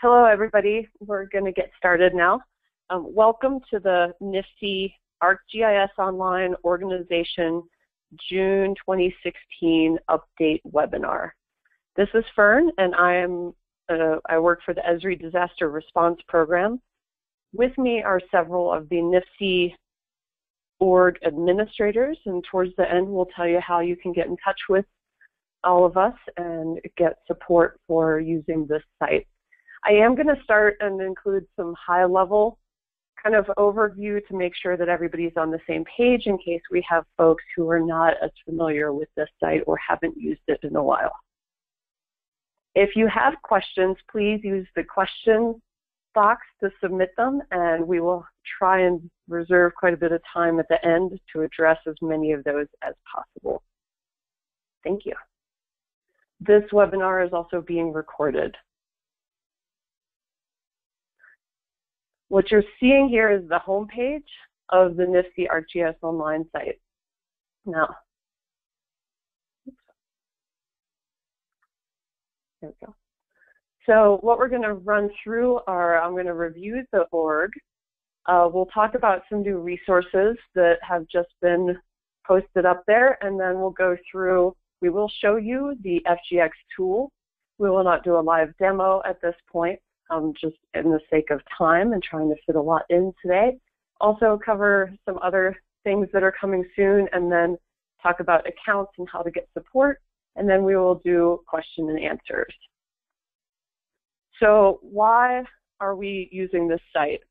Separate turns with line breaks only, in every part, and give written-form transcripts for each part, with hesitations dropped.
Hello, everybody. We're going to get started now. Welcome to the NIFC ArcGIS Online Organization June 2016 Update webinar. This is Fern, and I work for the Esri Disaster Response Program. With me are several of the NIFC org administrators, and towards the end we'll tell you how you can get in touch with all of us and get support for using this site. I am going to start and include some high-level kind of overview to make sure that everybody's on the same page in case we have folks who are not as familiar with this site or haven't used it in a while. If you have questions, please use the question box to submit them, and we will try and reserve quite a bit of time at the end to address as many of those as possible. Thank you. This webinar is also being recorded. What you're seeing here is the homepage of the NIFC ArcGIS Online site. Now, there we go. So what we're going to run through are, I'm going to review the org. We'll talk about some new resources that have just been posted up there, and then we'll go through, we will show you the FGX tool. We will not do a live demo at this point. Just in the sake of time and trying to fit a lot in today. Also cover some other things that are coming soon, and then talk about accounts and how to get support, and then we will do question and answers. So why are we using this site?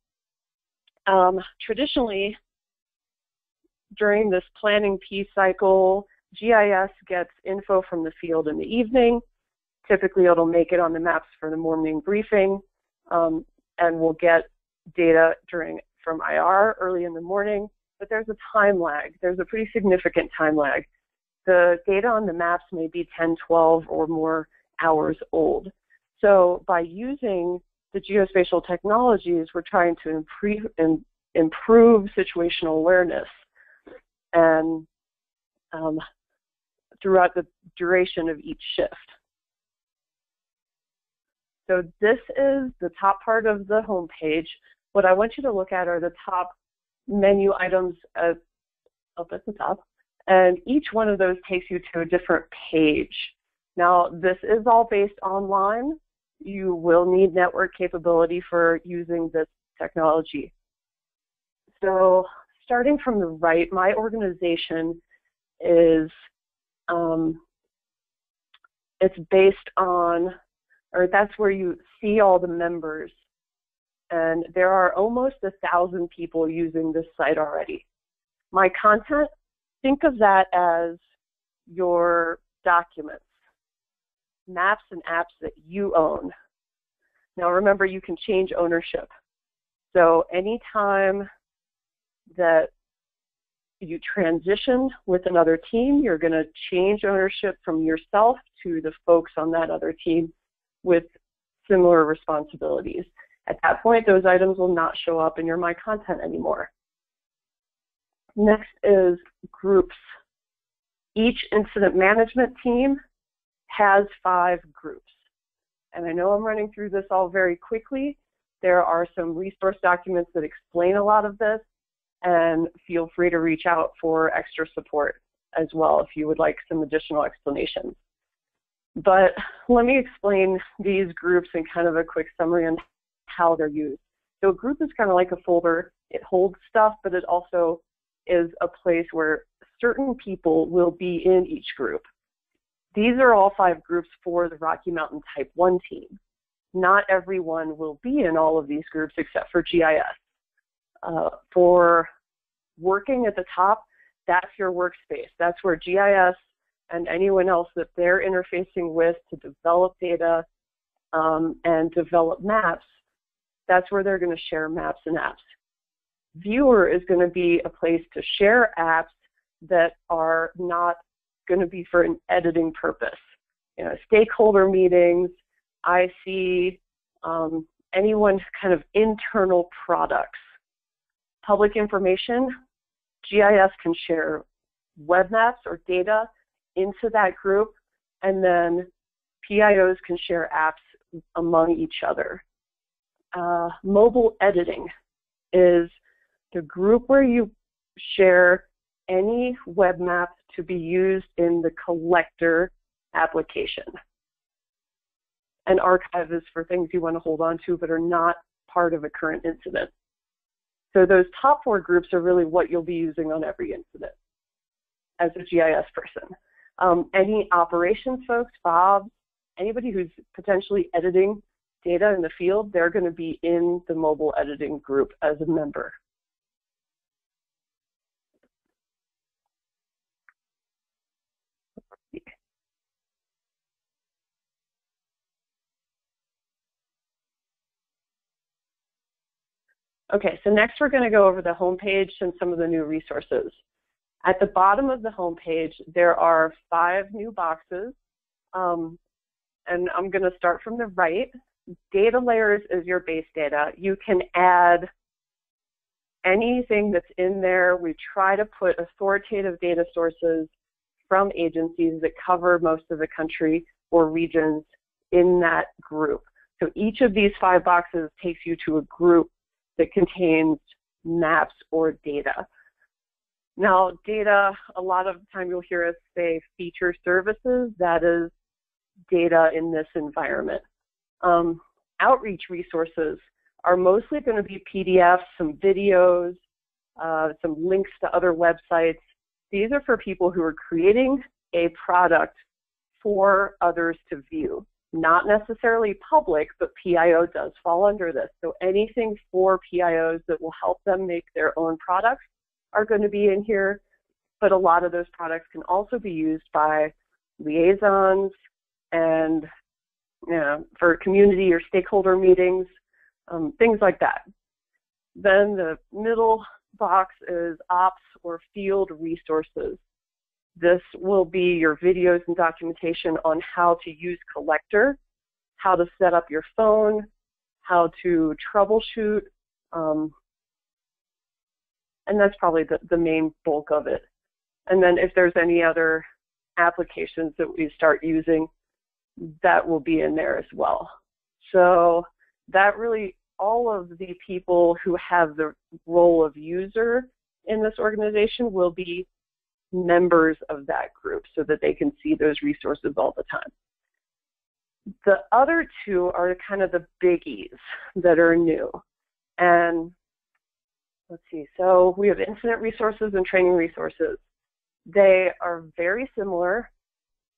Traditionally, during this planning P cycle, GIS gets info from the field in the evening. Typically, it'll make it on the maps for the morning briefing, and we'll get data from IR early in the morning, but there's a time lag. There's a pretty significant time lag. The data on the maps may be 10, 12, or more hours old. So by using the geospatial technologies, we're trying to improve situational awareness and throughout the duration of each shift. So this is the top part of the home page. What I want you to look at are the top menu items up at the top, and each one of those takes you to a different page. Now, this is all based online. You will need network capability for using this technology. So starting from the right, my organization is, it's based on, or that's where you see all the members. And there are almost 1,000 people using this site already. My content, think of that as your documents, maps and apps that you own. Now remember, you can change ownership. So anytime that you transition with another team, you're going to change ownership from yourself to the folks on that other team with similar responsibilities. At that point, those items will not show up in your My Content anymore. Next is groups. Each incident management team has 5 groups. And I know I'm running through this all very quickly. There are some resource documents that explain a lot of this, and feel free to reach out for extra support as well if you would like some additional explanations. But let me explain these groups in kind of a quick summary on how they're used. So a group is kind of like a folder. It holds stuff, but it also is a place where certain people will be in each group. These are all 5 groups for the Rocky Mountain Type 1 team. Not everyone will be in all of these groups except for GIS. For working at the top, that's your workspace. That's where GIS and anyone else that they're interfacing with to develop data and develop maps, that's where they're going to share maps and apps. Viewer is going to be a place to share apps that are not going to be for an editing purpose. You know, stakeholder meetings, IC, anyone's kind of internal products. Public information, GIS can share web maps or data into that group, and then PIOs can share apps among each other. mobile editing is the group where you share any web map to be used in the collector application. An archive is for things you want to hold on to but are not part of a current incident. So those top 4 groups are really what you'll be using on every incident as a GIS person. Any operations folks, Bob, anybody who's potentially editing data in the field, they're going to be in the mobile editing group as a member. Okay, so next we're going to go over the homepage and some of the new resources. At the bottom of the homepage, there are 5 new boxes, and I'm going to start from the right. Data layers is your base data. You can add anything that's in there. We try to put authoritative data sources from agencies that cover most of the country or regions in that group. So each of these 5 boxes takes you to a group that contains maps or data. Now, data, a lot of the time you'll hear us say feature services. That is data in this environment. Outreach resources are mostly going to be PDFs, some videos, some links to other websites. These are for people who are creating a product for others to view. Not necessarily public, but PIO does fall under this. So anything for PIOs that will help them make their own products are going to be in here, but a lot of those products can also be used by liaisons and for community or stakeholder meetings, things like that. Then the middle box is ops or field resources. This will be your videos and documentation on how to use Collector, how to set up your phone, how to troubleshoot, and that's probably the main bulk of it. And then if there's any other applications that we start using, that will be in there as well. So that really, all of the people who have the role of user in this organization will be members of that group so that they can see those resources all the time. The other 2 are kind of the biggies that are new. And let's see, so we have incident resources and training resources. They are very similar.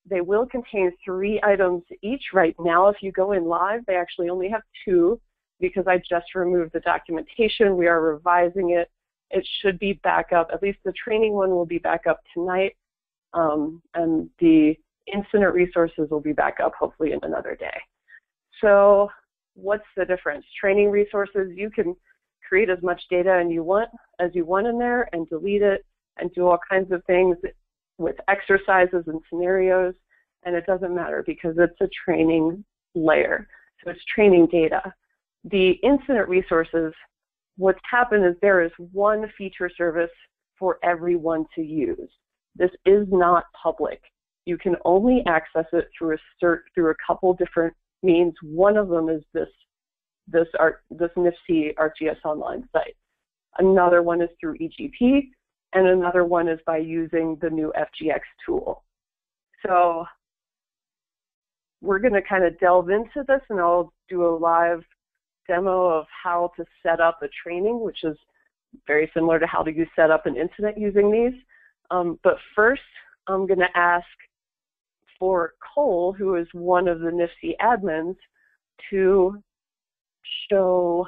They will contain 3 items each right now. If you go in live, they actually only have 2 because I just removed the documentation. We are revising it. It should be back up. At least the training one will be back up tonight. And the incident resources will be back up hopefully in another day. So what's the difference? Training resources, you can create as much data as you want in there and delete it and do all kinds of things with exercises and scenarios, and it doesn't matter because it's a training layer. So it's training data. The incident resources, what's happened is there is one feature service for everyone to use. This is not public. You can only access it through a couple different means. One of them is this NIFC ArcGIS Online site. Another one is through EGP, and another one is by using the new FGX tool. So we're going to kind of delve into this, and I'll do a live demo of how to set up a training, which is very similar to how to set up an incident using these. But first, I'm going to ask for Cole, who is one of the NIFC admins, to show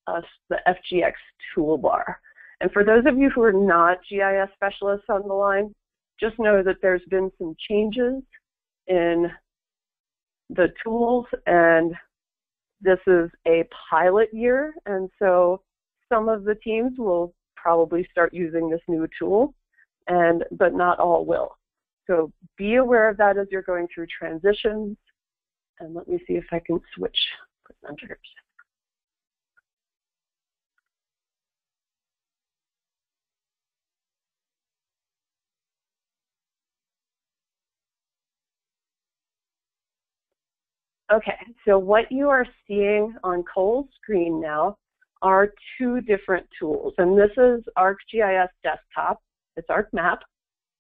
us the FGX toolbar. And for those of you who are not GIS specialists on the line, just know that there's been some changes in the tools, and this is a pilot year, and so some of the teams will probably start using this new tool, but not all will. So be aware of that as you're going through transitions. And let me see if I can switch presenters. Okay, so what you are seeing on Cole's screen now are two different tools. And this is ArcGIS Desktop, it's ArcMap.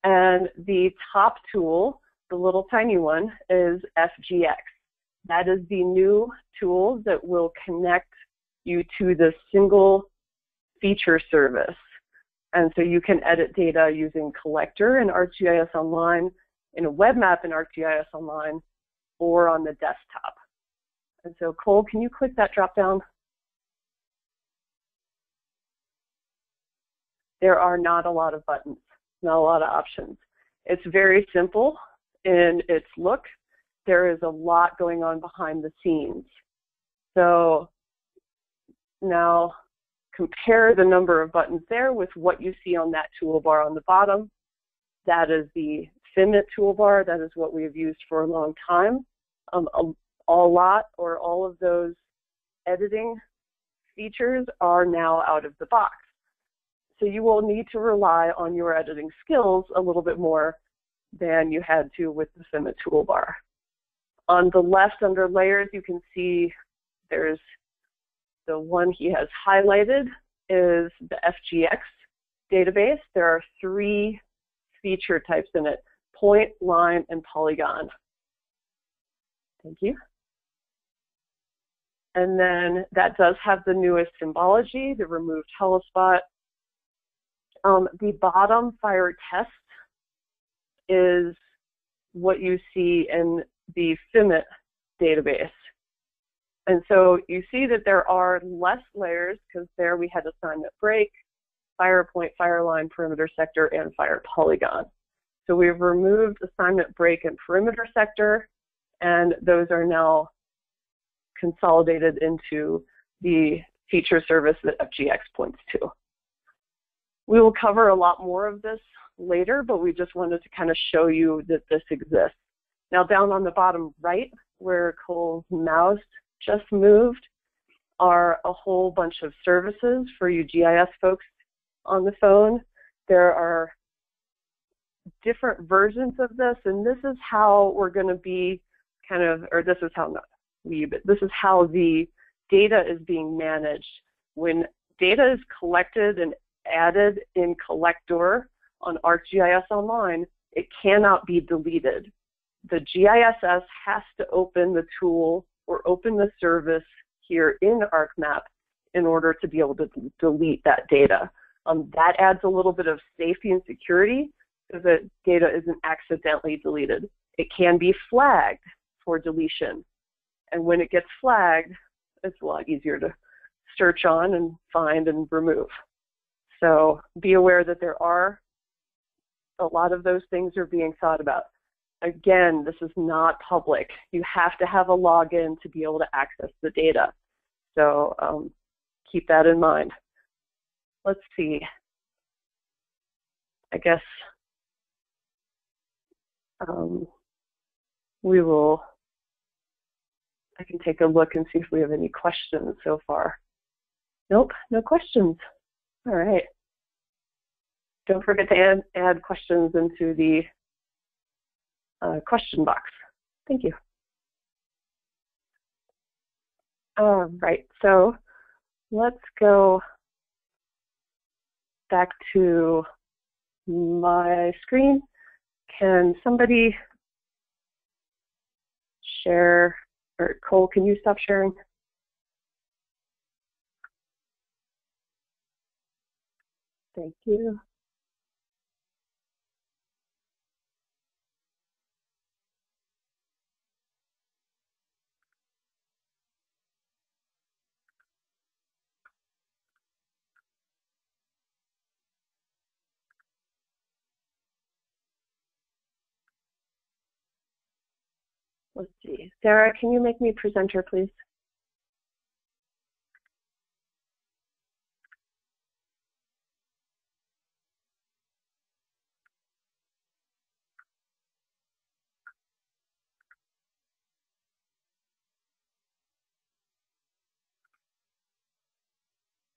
And the top tool, the little tiny one, is FGX. That is the new tool that will connect you to the single feature service. And so you can edit data using Collector in ArcGIS Online, in a web map in ArcGIS Online, or on the desktop. And so Cole, can you click that drop down? There are not a lot of buttons, not a lot of options. It's very simple in its look. There is a lot going on behind the scenes. So now compare the number of buttons there with what you see on that toolbar on the bottom. That is the FIMIT toolbar. That is what we have used for a long time. All of those editing features are now out of the box. So you will need to rely on your editing skills a little bit more than you had to with the FIMIT toolbar. On the left under layers, you can see there's the one he has highlighted is the FGX database. There are 3 feature types in it: point, line, and polygon. Thank you. And then that does have the newest symbology, the removed heliospot. The bottom fire test is what you see in the FIMIT database. And so you see that there are less layers because there we had assignment break, fire point, fire line, perimeter sector, and fire polygon. So we've removed assignment break and perimeter sector, and those are now consolidated into the feature service that FGX points to. We will cover a lot more of this later, but we just wanted to kind of show you that this exists. Now down on the bottom right, where Cole's mouse just moved, are a whole bunch of services for you GIS folks on the phone. There are different versions of this, and this is how we're going to be kind of, or this is how, not we, but this is how the data is being managed. When data is collected and added in Collector on ArcGIS Online, it cannot be deleted. The GISS has to open the tool or open the service here in ArcMap in order to be able to delete that data. That adds a little bit of safety and security so that data isn't accidentally deleted. It can be flagged for deletion. And when it gets flagged, it's a lot easier to search on and find and remove. So be aware that there are a lot of those things are being thought about. Again, this is not public. You have to have a login to be able to access the data. So keep that in mind. Let's see. I guess I can take a look and see if we have any questions so far. Nope, no questions. All right. Don't forget to add questions into the question box. Thank you. All right, so let's go back to my screen. Can somebody share, or Cole, can you stop sharing? Thank you. Let's see. Sarah, can you make me presenter, please?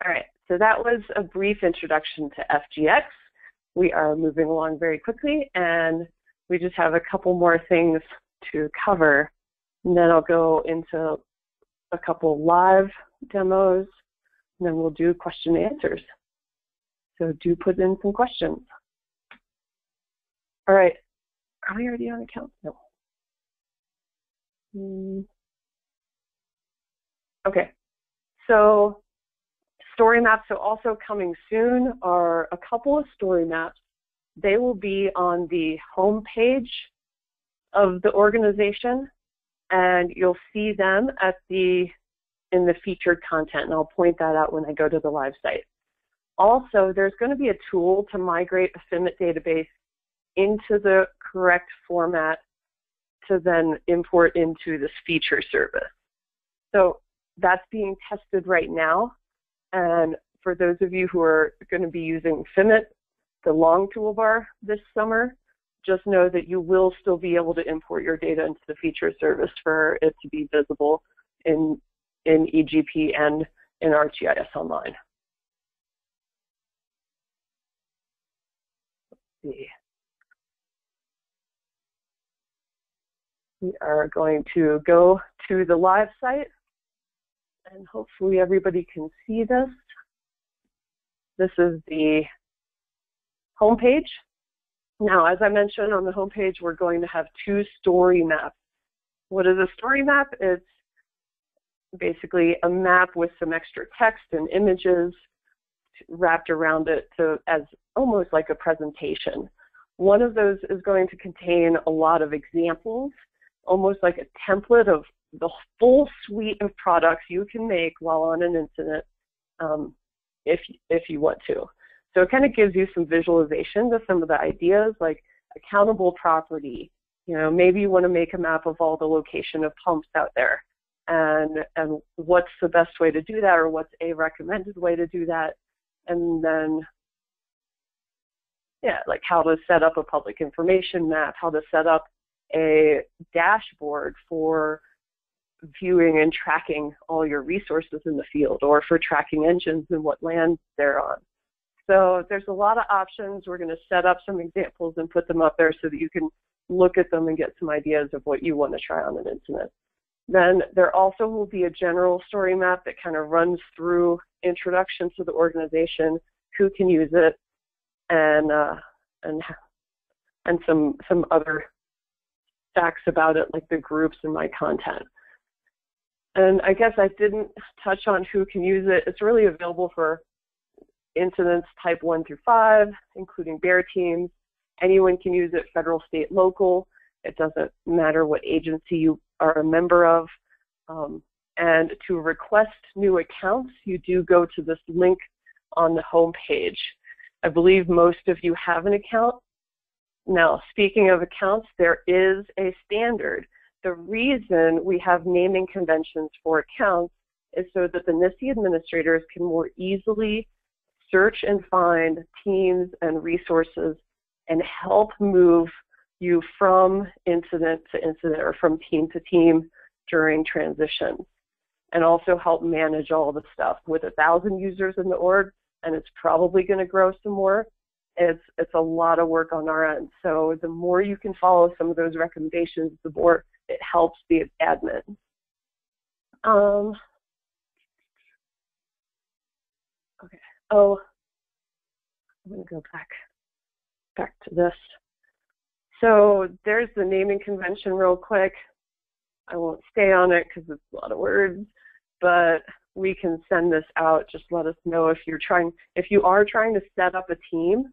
All right, so that was a brief introduction to FGX. We are moving along very quickly, and we just have a couple more things to cover And then I'll go into a couple live demos, and then we'll do question and answers. So do put in some questions. All right, are we already on account? No. Okay, so story maps. So also coming soon are a couple of story maps. They will be on the home page of the organization, and you'll see them in the featured content, and I'll point that out when I go to the live site. Also, there's going to be a tool to migrate a FIMIT database into the correct format to then import into this feature service. So that's being tested right now. And for those of you who are going to be using FIMIT, the long toolbar this summer, just know that you will still be able to import your data into the feature service for it to be visible in EGP and in ArcGIS Online. Let's see. We are going to go to the live site, and hopefully everybody can see this. This is the home page. Now, as I mentioned on the home page, we're going to have two story maps. What is a story map? It's basically a map with some extra text and images wrapped around it as almost like a presentation. One of those is going to contain a lot of examples, almost like a template of the full suite of products you can make while on an incident if you want to. So it kind of gives you some visualization of some of the ideas, like accountable property. You know, maybe you want to make a map of all the location of pumps out there, and what's the best way to do that, or what's a recommended way to do that, and then, yeah, like how to set up a public information map, how to set up a dashboard for viewing and tracking all your resources in the field, or for tracking engines and what land they're on. So there's a lot of options. We're going to set up some examples and put them up there so that you can look at them and get some ideas of what you want to try on an incident. Then there also will be a general story map that kind of runs through introduction to the organization, who can use it, and some other facts about it, like the groups and my content. And I guess I didn't touch on who can use it. It's really available for incidents type 1 through 5, including BEAR teams. Anyone can use it, federal, state, local. It doesn't matter what agency you are a member of. And to request new accounts, you do go to this link on the home page. I believe most of you have an account. Now, speaking of accounts, there is a standard. The reason we have naming conventions for accounts is so that the NISI administrators can more easily search and find teams and resources and help move you from incident to incident or from team to team during transitions, and also help manage all the stuff. With 1,000 users in the org, and it's probably going to grow some more, it's a lot of work on our end. So the more you can follow some of those recommendations, the more it helps the admin. Okay. Oh, I'm going to go back to this. So there's the naming convention real quick. I won't stay on it because it's a lot of words, but we can send this out. Just let us know if you are trying to set up a team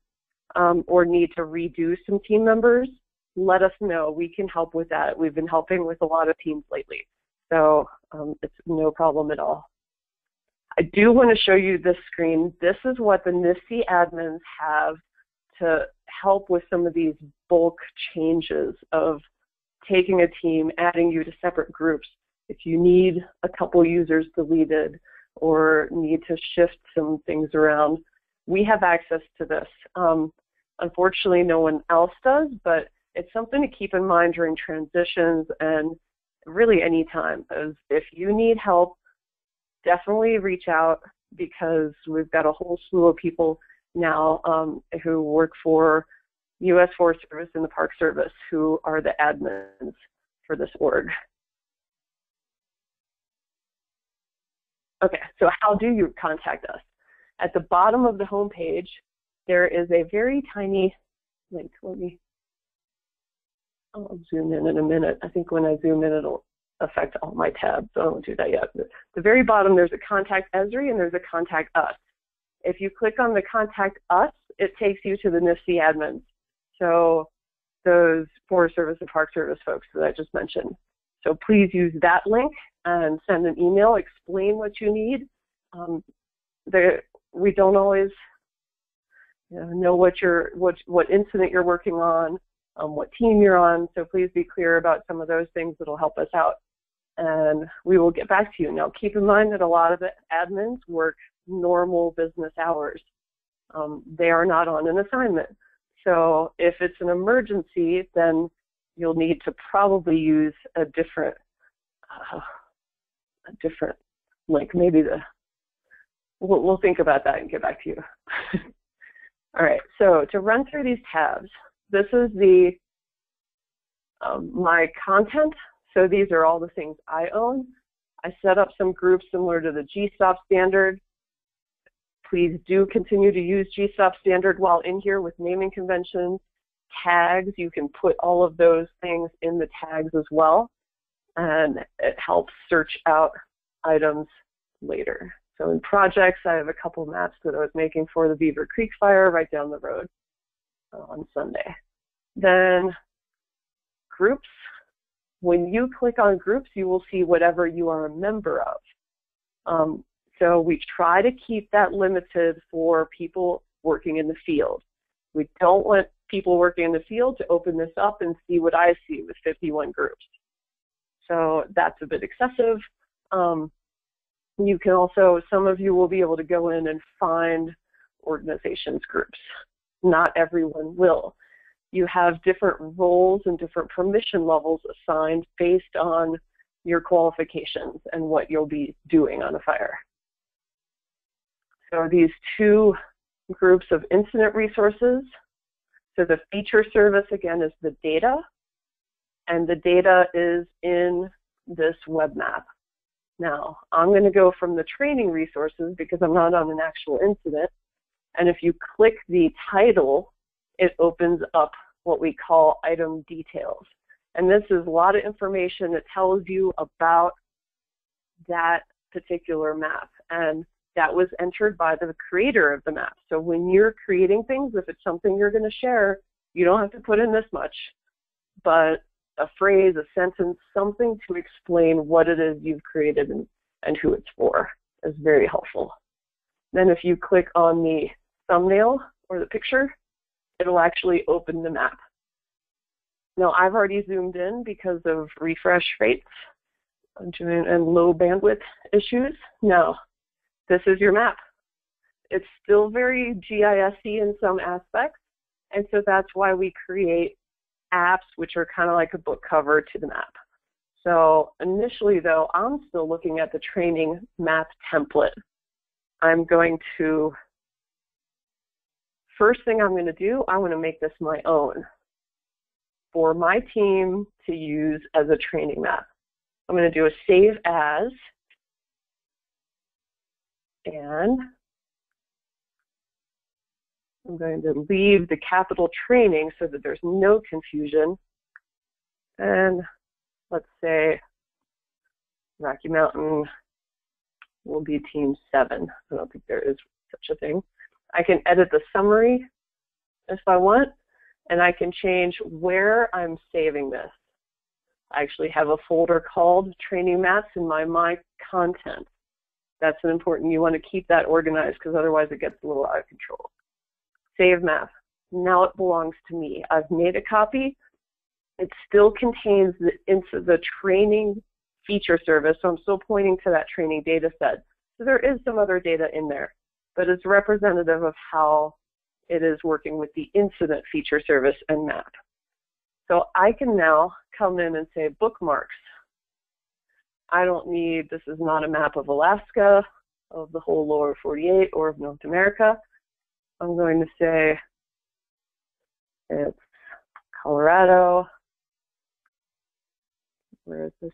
or need to redo some team members. Let us know. We can help with that. We've been helping with a lot of teams lately, so it's no problem at all. I do want to show you this screen. This is what the NISI admins have to help with some of these bulk changes of taking a team, adding you to separate groups. If you need a couple users deleted or need to shift some things around, we have access to this. Unfortunately, no one else does, but it's something to keep in mind during transitions and really any time. If you need help, definitely reach out, because we've got a whole slew of people now who work for U.S. Forest Service and the Park Service who are the admins for this org. Okay, so how do you contact us? At the bottom of the home page, there is a very tiny link. I'll zoom in a minute. I think when I zoom in, it'll affect all my tabs, so I won't do that yet. But at the very bottom, there's a Contact Esri and there's a Contact Us. If you click on the Contact Us, it takes you to the NIFC admins. So those Forest Service and Park Service folks that I just mentioned. So please use that link and send an email, explain what you need. We don't always know what incident you're working on, what team you're on, so please be clear about some of those things that'll help us out. And we will get back to you. Now keep in mind that a lot of the admins work normal business hours. They are not on an assignment. So if it's an emergency, then you'll need to probably use a different link. Maybe we'll think about that and get back to you. All right, so to run through these tabs, this is my content. So these are all the things I own. I set up some groups similar to the GSTOP standard. Please do continue to use GSTOP standard while in here with naming conventions. Tags, you can put all of those things in the tags as well, and it helps search out items later. So in projects, I have a couple maps that I was making for the Beaver Creek fire right down the road on Sunday. Then groups. When you click on groups, you will see whatever you are a member of. So we try to keep that limited for people working in the field. We don't want people working in the field to open this up and see what I see with 51 groups. So that's a bit excessive. You can also, some of you will be able to go in and find organizations groups. Not everyone will. You have different roles and different permission levels assigned based on your qualifications and what you'll be doing on a fire. So these two groups of incident resources. So the feature service, again, is the data, and the data is in this web map. Now, I'm going to go from the training resources because I'm not on an actual incident, and if you click the title, it opens up what we call item details. And this is a lot of information that tells you about that particular map. And that was entered by the creator of the map. So when you're creating things, if it's something you're going to share, you don't have to put in this much, but a phrase, a sentence, something to explain what it is you've created and who it's for is very helpful. Then if you click on the thumbnail or the picture, it'll actually open the map. Now, I've already zoomed in because of refresh rates and low bandwidth issues. Now, this is your map. It's still very GIS-y in some aspects, and so that's why we create apps which are kind of like a book cover to the map. So initially, though, I'm still looking at the training map template. I'm going to, first thing I'm going to do, I want to make this my own for my team to use as a training map. I'm going to do a save as, and I'm going to leave the capital training so that there's no confusion. And let's say Rocky Mountain will be team 7. I don't think there is such a thing. I can edit the summary if I want, and I can change where I'm saving this. I actually have a folder called Training Maps in my content. That's an important, you want to keep that organized because otherwise it gets a little out of control. Save map. Now it belongs to me. I've made a copy. It still contains the training feature service, so I'm still pointing to that training data set. So there is some other data in there, but it's representative of how it is working with the incident feature service and map. So I can now come in and say bookmarks. I don't need, this is not a map of Alaska, of the whole lower 48, or of North America. I'm going to say it's Colorado. Where is this?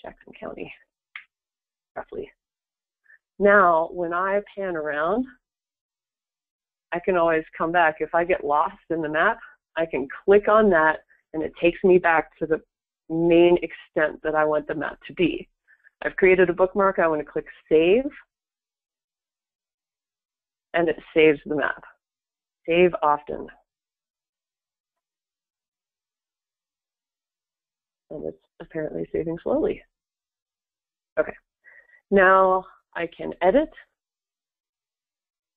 Jackson County. roughly. Now, when I pan around, I can always come back. If I get lost in the map, I can click on that, and it takes me back to the main extent that I want the map to be. I've created a bookmark. I want to click Save, and it saves the map. Save often. And it's apparently saving slowly. Okay. Now I can edit.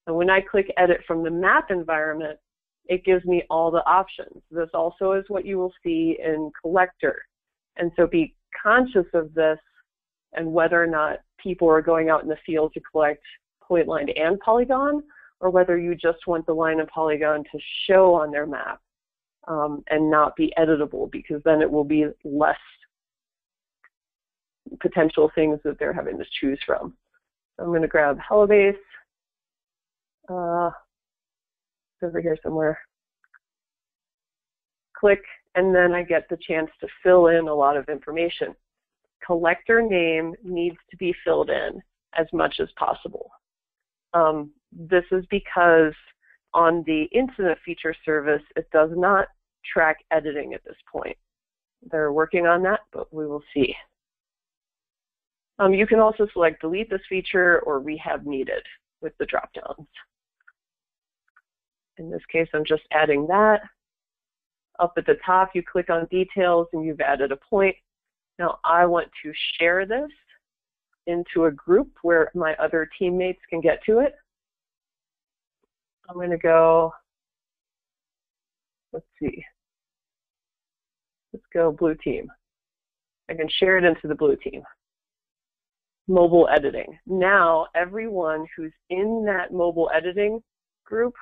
And when I click Edit from the map environment, it gives me all the options. This also is what you will see in Collector. And so be conscious of this and whether or not people are going out in the field to collect point line and polygon, or whether you just want the line and polygon to show on their map and not be editable, because then it will be less potential things that they're having to choose from. So I'm going to grab HelloBase. Over here somewhere. Click, and then I get the chance to fill in a lot of information. Collector name needs to be filled in as much as possible. This is because on the incident feature service, it does not track editing at this point. They're working on that, but we will see. You can also select delete this feature or rehab needed with the drop-downs. In this case, I'm just adding that. Up at the top, you click on details and you've added a point. Now I want to share this into a group where my other teammates can get to it. I'm going to go, let's see, let's go blue team. I can share it into the blue team. Mobile editing. Now everyone who's in that mobile editing group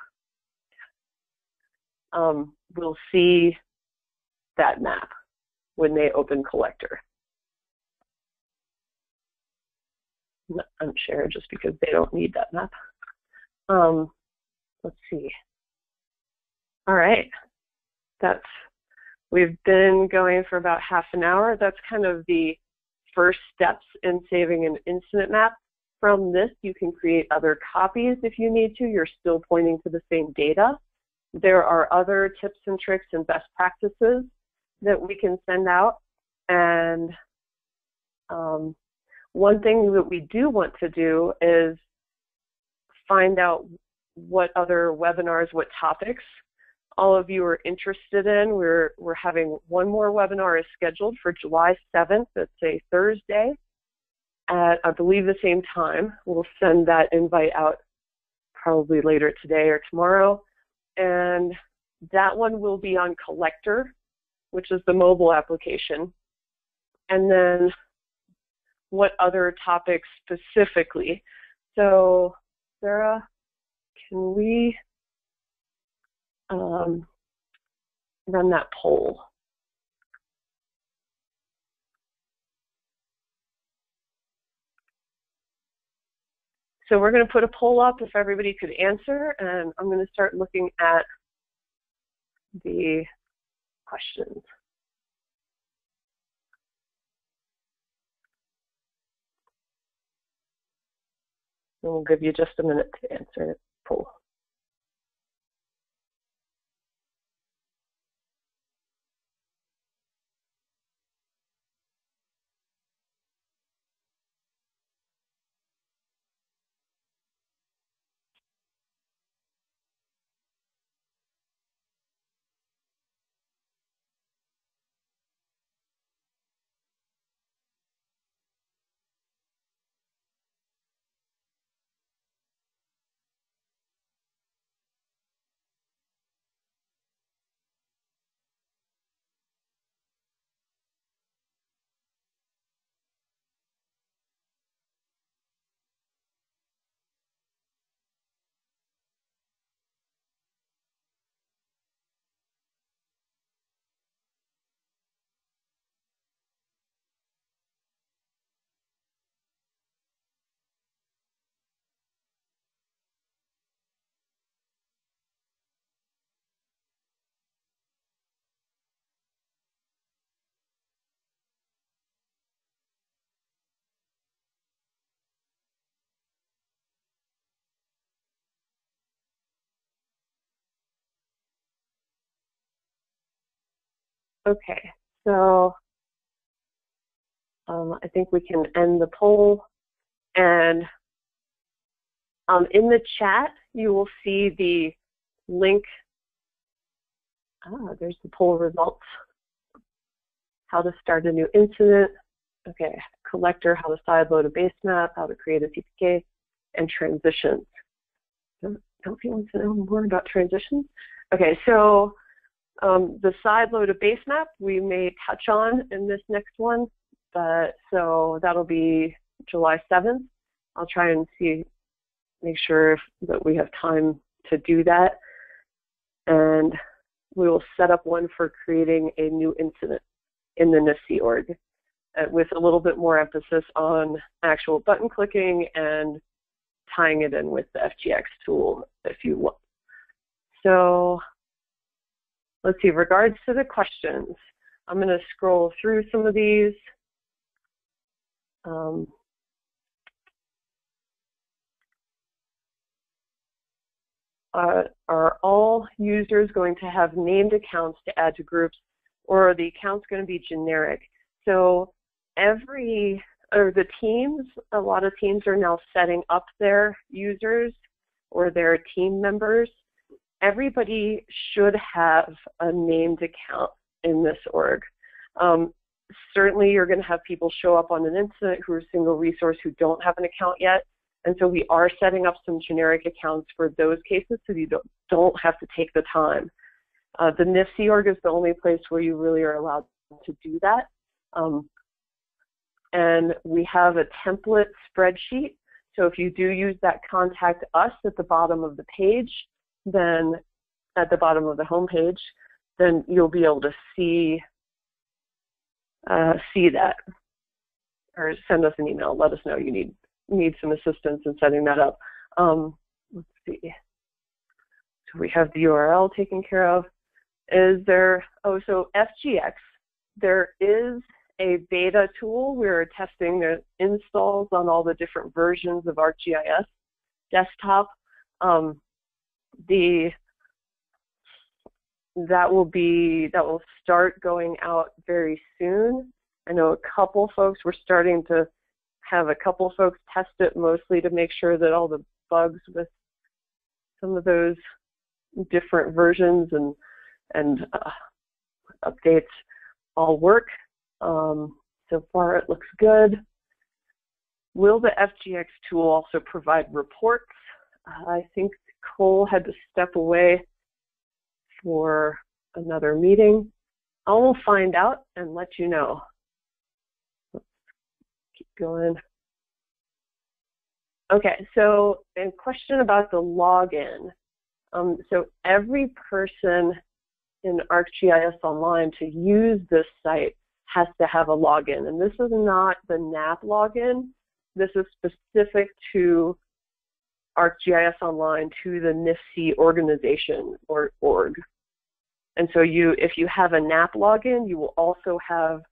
will see that map when they open Collector. Unshare just because they don't need that map. Let's see. All right, we've been going for about half an hour. That's kind of the first steps in saving an incident map. From this, you can create other copies if you need to. You're still pointing to the same data. There are other tips and tricks and best practices that we can send out. And one thing that we do want to do is find out what other webinars, what topics all of you are interested in. We're having one more webinar is scheduled for July 7th. It's a Thursday at, I believe, the same time. We'll send that invite out probably later today or tomorrow. And that one will be on Collector, which is the mobile application. And then what other topics specifically. So, Sarah, can we run that poll? So we're going to put a poll up if everybody could answer, and I'm going to start looking at the questions. And we'll give you just a minute to answer the poll. Okay, so I think we can end the poll. And in the chat, you will see the link. There's the poll results. How to start a new incident. Okay, collector, how to sideload a base map, how to create a CPK, and transitions. Don't you want to know more about transitions? Okay, so the sideload a base map we may touch on in this next one, but so that'll be July 7th. I'll try and make sure that we have time to do that. And we will set up one for creating a new incident in the NIST org with a little bit more emphasis on actual button clicking and tying it in with the FGX tool if you want. So let's see, regards to the questions, I'm going to scroll through some of these. Are all users going to have named accounts to add to groups, or are the accounts going to be generic? So the teams, a lot of teams are now setting up their users or their team members. Everybody should have a named account in this org. Certainly you're going to have people show up on an incident who are single resource who don't have an account yet. And so we are setting up some generic accounts for those cases so you don't have to take the time. The NIST org is the only place where you really are allowed to do that. And we have a template spreadsheet. So if you do use that contact us at the bottom of the page, then at the bottom of the home page, then you'll be able to see that, or send us an email. Let us know you need some assistance in setting that up. Let's see. So we have the URL taken care of. So FGX, there is a beta tool. We're testing the installs on all the different versions of ArcGIS desktop. That will start going out very soon. I know a couple folks, we're starting to have a couple folks test it, mostly to make sure that all the bugs with some of those different versions and updates all work. So far it looks good. Will the FGX tool also provide reports? I think Cole had to step away for another meeting. I will find out and let you know. Let's keep going. Okay, so a question about the login. So every person in ArcGIS Online to use this site has to have a login. And this is not the NAP login. This is specific to ArcGIS Online, to the NIST organization or org. And so if you have a NAP login, you will also have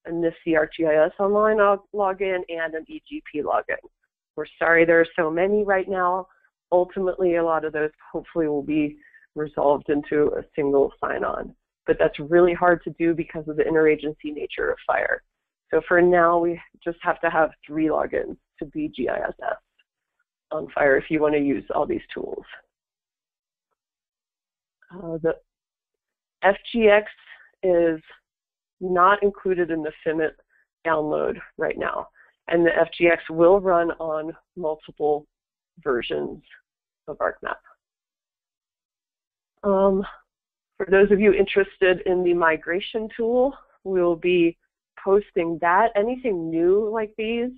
a NIST ArcGIS Online login and an EGP login. We're sorry there are so many right now. Ultimately, a lot of those hopefully will be resolved into a single sign-on. But that's really hard to do because of the interagency nature of FHIR. So for now, we just have to have 3 logins to be GISS on FHIR if you want to use all these tools. The FGX is not included in the FIMIT download right now. And the FGX will run on multiple versions of ArcMap. For those of you interested in the migration tool, we'll be posting that. Anything new like these,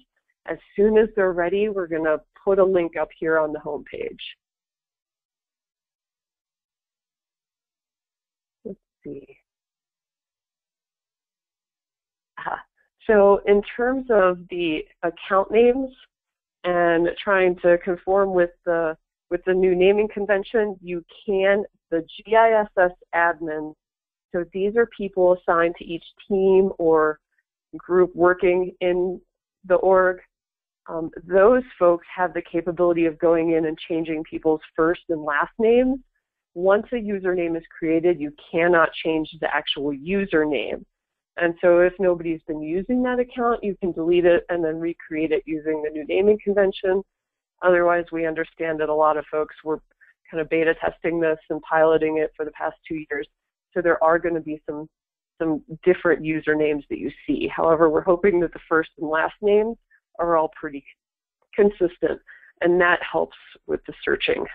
as soon as they're ready, we're going to put a link up here on the home page. Let's see. So in terms of the account names and trying to conform with the new naming convention, you can, the GISS admin, so these are people assigned to each team or group working in the org. Those folks have the capability of going in and changing people's first and last names. once a username is created, you cannot change the actual username. And so if nobody's been using that account, you can delete it and then recreate it using the new naming convention. Otherwise, we understand that a lot of folks were kind of beta testing this and piloting it for the past 2 years. So there are going to be some different usernames that you see. However, we're hoping that the first and last names are all pretty consistent, and that helps with the searching.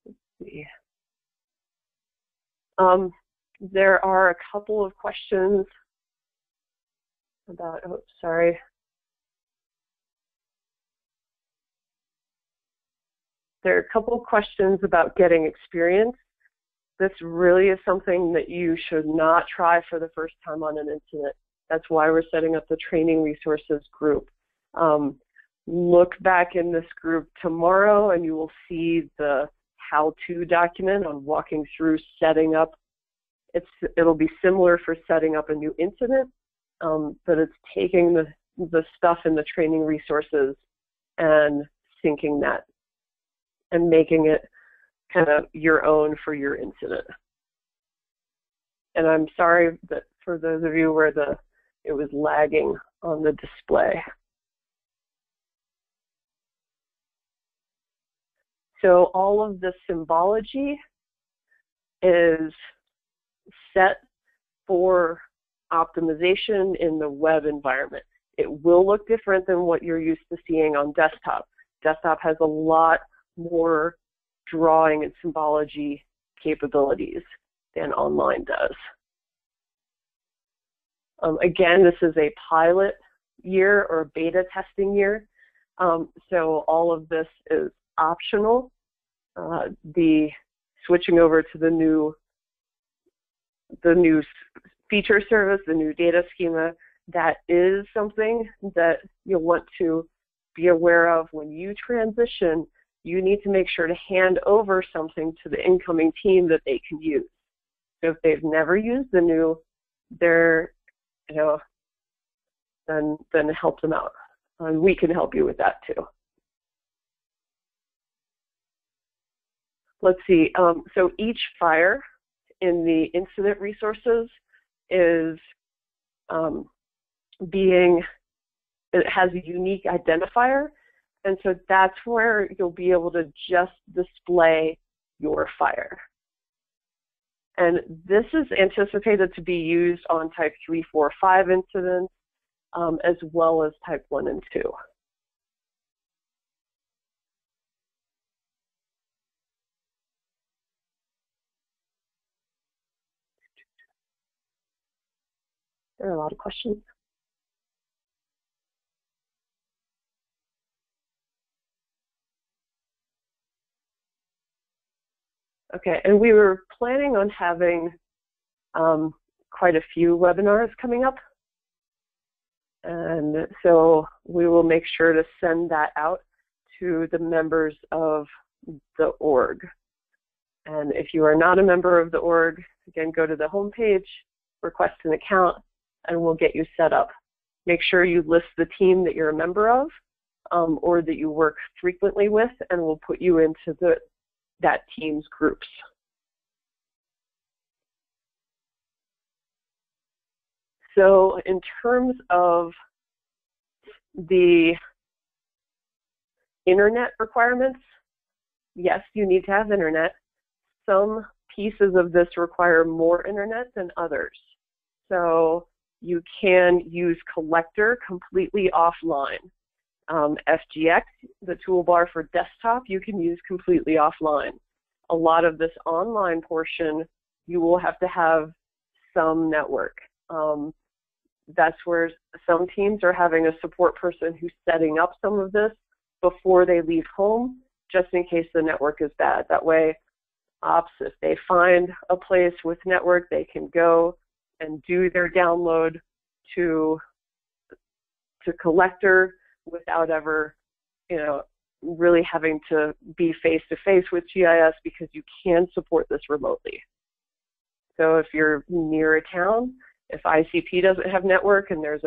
Let's see. There are a couple of questions about, oh, sorry. There are a couple of questions about getting experience. This really is something that you should not try for the first time on an incident. That's why we're setting up the training resources group. Look back in this group tomorrow and you will see the how-to document on walking through setting up. It'll be similar for setting up a new incident, but it's taking the stuff in the training resources and syncing that and making it kind of your own for your incident. And I'm sorry that for those of you where it was lagging on the display. So all of the symbology is set for optimization in the web environment. It will look different than what you're used to seeing on desktop. Desktop has a lot more drawing and symbology capabilities than online does. Again, this is a pilot year or beta testing year. So all of this is optional. The switching over to the new feature service, the new data schema, that is something that you'll want to be aware of when you transition. You need to make sure to hand over something to the incoming team that they can use. So if they've never used the new, then help them out. And we can help you with that too. Let's see, so each fire in the incident resources is it has a unique identifier, and so that's where you'll be able to just display your fire. And this is anticipated to be used on type 3, 4, 5 incidents, as well as type 1 and 2. There are a lot of questions. Okay, and we were planning on having quite a few webinars coming up. And so we will make sure to send that out to the members of the org. And if you are not a member of the org, again, go to the homepage, request an account, and we'll get you set up. Make sure you list the team that you're a member of or that you work frequently with, and we'll put you into that team's groups. So in terms of the internet requirements, yes, you need to have internet. Some pieces of this require more internet than others. So you can use Collector completely offline. FGX, the toolbar for desktop, you can use completely offline. A lot of this online portion, you will have to have some network. That's where some teams are having a support person who's setting up some of this before they leave home, just in case the network is bad. That way, ops, if they find a place with network, they can go and do their download to Collector without ever, really having to be face-to-face with GIS, because you can support this remotely. So if you're near a town, if ICP doesn't have network, and there's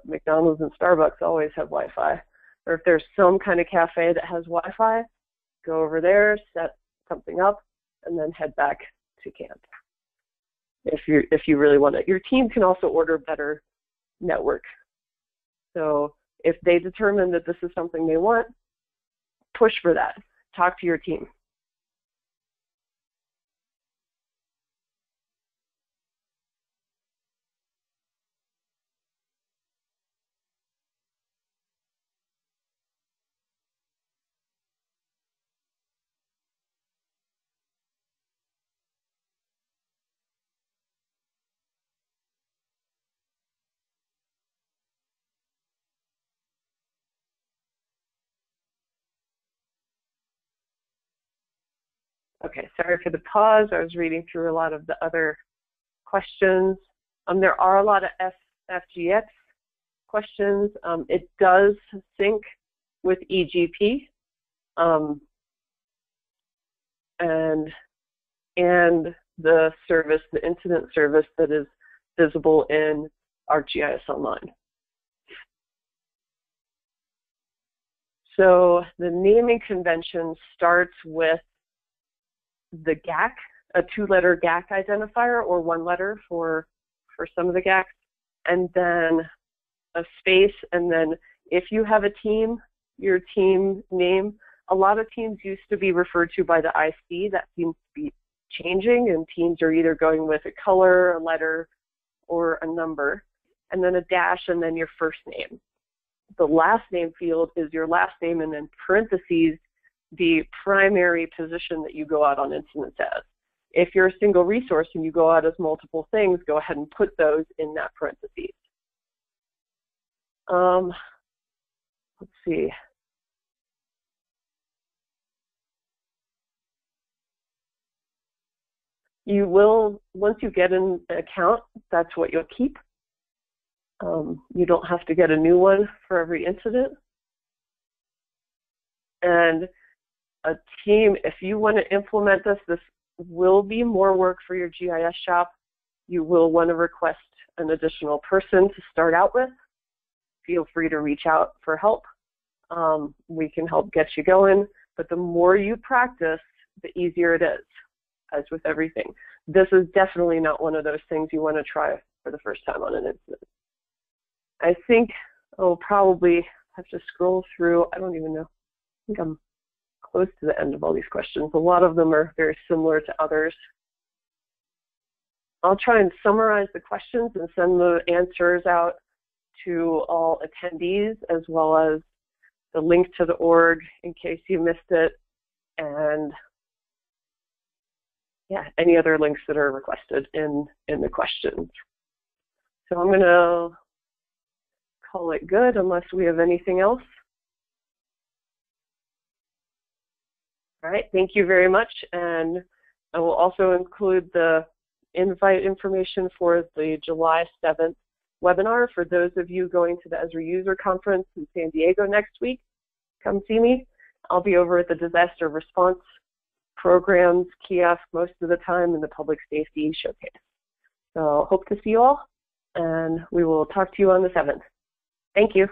McDonald's and Starbucks always have Wi-Fi, or if there's some kind of cafe that has Wi-Fi, go over there, set something up, and then head back to camp. If you really want it. Your team can also order better network. So if they determine that this is something they want, push for that. Talk to your team. Okay, sorry for the pause. I was reading through a lot of the other questions. There are a lot of FGX questions. It does sync with EGP and the service, the incident service that is visible in ArcGIS Online. So the naming convention starts with the GAC, a 2-letter GAC identifier, or 1 letter for some of the GACs, and then a space, and then if you have a team, your team name. A lot of teams used to be referred to by the IC. That seems to be changing, and teams are either going with a color, a letter, or a number, and then a dash, and then your first name. The last name field is your last name, and then parentheses, the primary position that you go out on incidents as. If you're a single resource and you go out as multiple things, go ahead and put those in that parentheses. Let's see. You will, once you get an account, that's what you'll keep. You don't have to get a new one for every incident. And a team, if you want to implement this will be more work for your GIS shop. You will want to request an additional person to start out with. Feel free to reach out for help. We can help get you going, but the more you practice, the easier it is, as with everything. This is definitely not one of those things you want to try for the first time on an incident. I think I'll probably have to scroll through. I don't even know. I think I'm close to the end of all these questions. A lot of them are very similar to others. I'll try and summarize the questions and send the answers out to all attendees, as well as the link to the org in case you missed it, and yeah, any other links that are requested in the questions. So I'm going to call it good unless we have anything else. All right, thank you very much, and I will also include the invite information for the July 7th webinar for those of you going to the Esri User Conference in San Diego next week. Come see me. I'll be over at the Disaster Response Programs kiosk most of the time in the Public Safety Showcase. So hope to see you all, and we will talk to you on the 7th. Thank you.